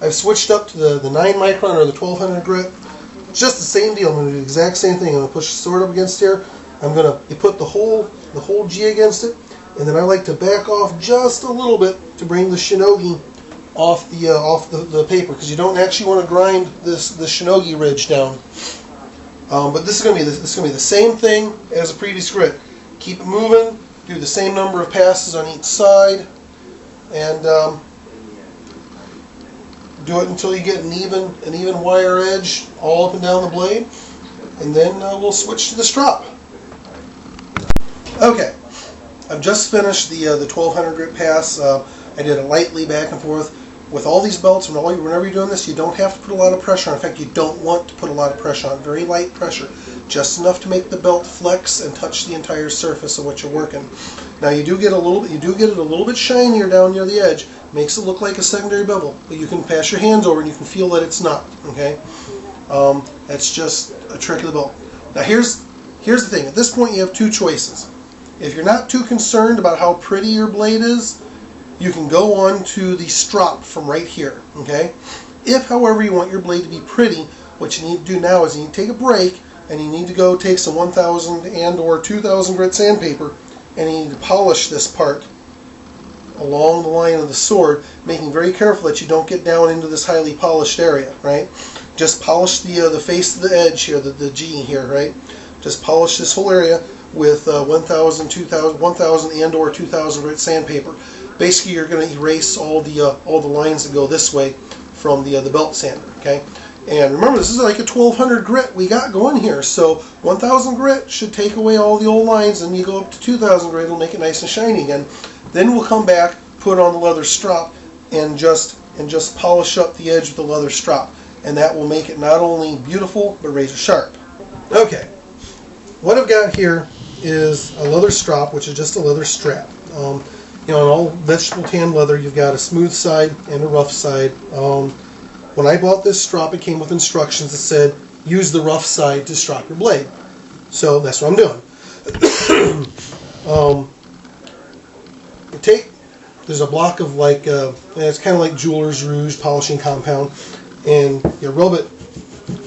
I've switched up to the 9 micron or the 1200 grit. It's just the same deal. I'm going to do the exact same thing. I'm going to push the sword up against here. I'm going to put the whole G against it, and then I like to back off just a little bit to bring the Shinogi off the paper, because you don't actually want to grind the Shinogi ridge down. But this is going to be the same thing as the previous grit. Keep it moving. Do the same number of passes on each side, and do it until you get an even wire edge all up and down the blade, and then we'll switch to the strop. Okay, I've just finished the 1200 grit pass. I did it lightly back and forth. With all these belts, whenever you're doing this, you don't have to put a lot of pressure on. In fact, you don't want to put a lot of pressure on. Very light pressure, just enough to make the belt flex and touch the entire surface of what you're working. Now you do get it a little bit shinier down near the edge. Makes it look like a secondary bevel, but you can pass your hands over and you can feel that it's not. Okay, that's just a trick of the belt. Now here's the thing. At this point, you have two choices. If you're not too concerned about how pretty your blade is, you can go on to the strop from right here, okay? If, however, you want your blade to be pretty, what you need to do now is you need to take a break, and you need to go take some 1000 and or 2000 grit sandpaper, and you need to polish this part along the line of the sword, making very careful that you don't get down into this highly polished area, right? Just polish the face of the edge here, the G here, right? Just polish this whole area with 1000 and or 2000 grit sandpaper. Basically, you're going to erase all the lines that go this way from the belt sander. Okay, and remember, this is like a 1200 grit we got going here. So 1000 grit should take away all the old lines, and you go up to 2000 grit, it'll make it nice and shiny again. Then we'll come back, put on the leather strop, and just polish up the edge with the leather strop, and that will make it not only beautiful but razor sharp. Okay, what I've got here is a leather strop, which is just a leather strap. You know, in all vegetable tan leather, you've got a smooth side and a rough side. When I bought this strop, it came with instructions that said, use the rough side to strop your blade. So that's what I'm doing. There's a block of it's kind of like Jeweler's Rouge polishing compound, and you rub it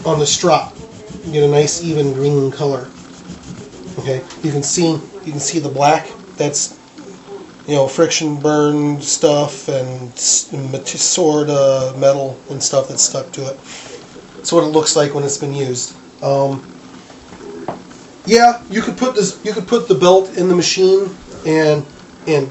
on the strop. You get a nice even green color. Okay, you can see the black. That's, you know, friction burn stuff and sword metal and stuff that's stuck to it. That's what it looks like when it's been used. Yeah, you could put the belt in the machine and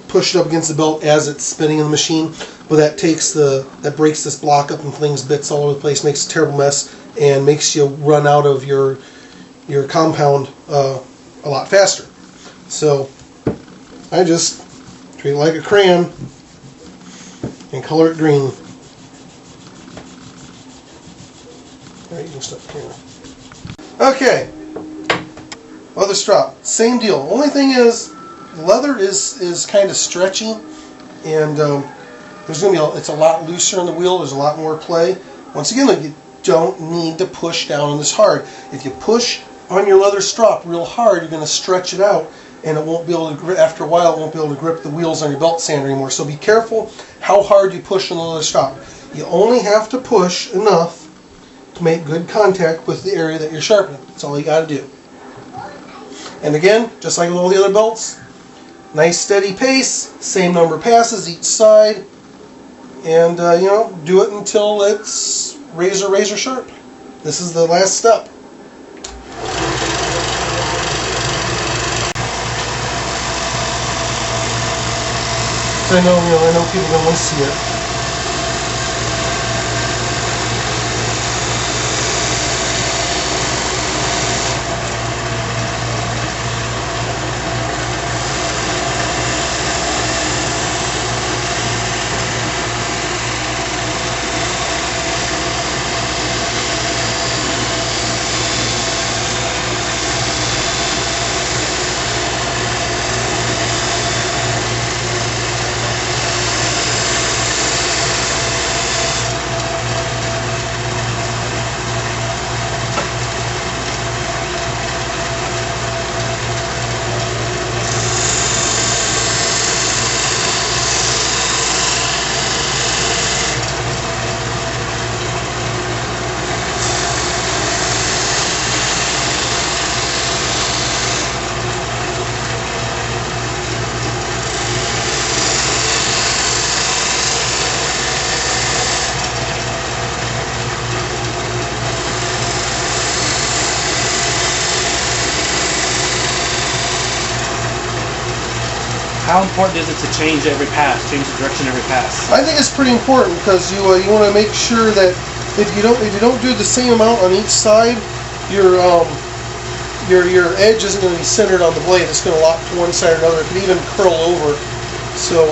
push it up against the belt as it's spinning in the machine, but that breaks this block up and flings bits all over the place, makes a terrible mess, and makes you run out of your compound a lot faster. So I just treat it like a crayon and color it green. Alright, you can stop here. Okay, leather strop, same deal. Only thing is, leather is kind of stretchy, and it's a lot looser on the wheel. There's a lot more play. Once again, you don't need to push down on this hard. If you push on your leather strop real hard, you're going to stretch it out, and it won't be able to, after a while, it won't be able to grip the wheels on your belt sander anymore. So be careful how hard you push on the leather strop. You only have to push enough to make good contact with the area that you're sharpening. That's all you got to do. And again, just like with all the other belts, nice steady pace, same number of passes each side, and do it until it's razor sharp. This is the last step. I know people don't want to see it. How important is it to change every pass, change the direction every pass? I think it's pretty important because you want to make sure that if you don't do the same amount on each side, your edge isn't going to be centered on the blade. It's going to lock to one side or another. It can even curl over. So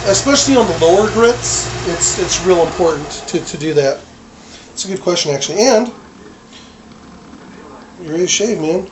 especially on the lower grits, it's real important to do that. It's a good question actually. And you ready to shave, man?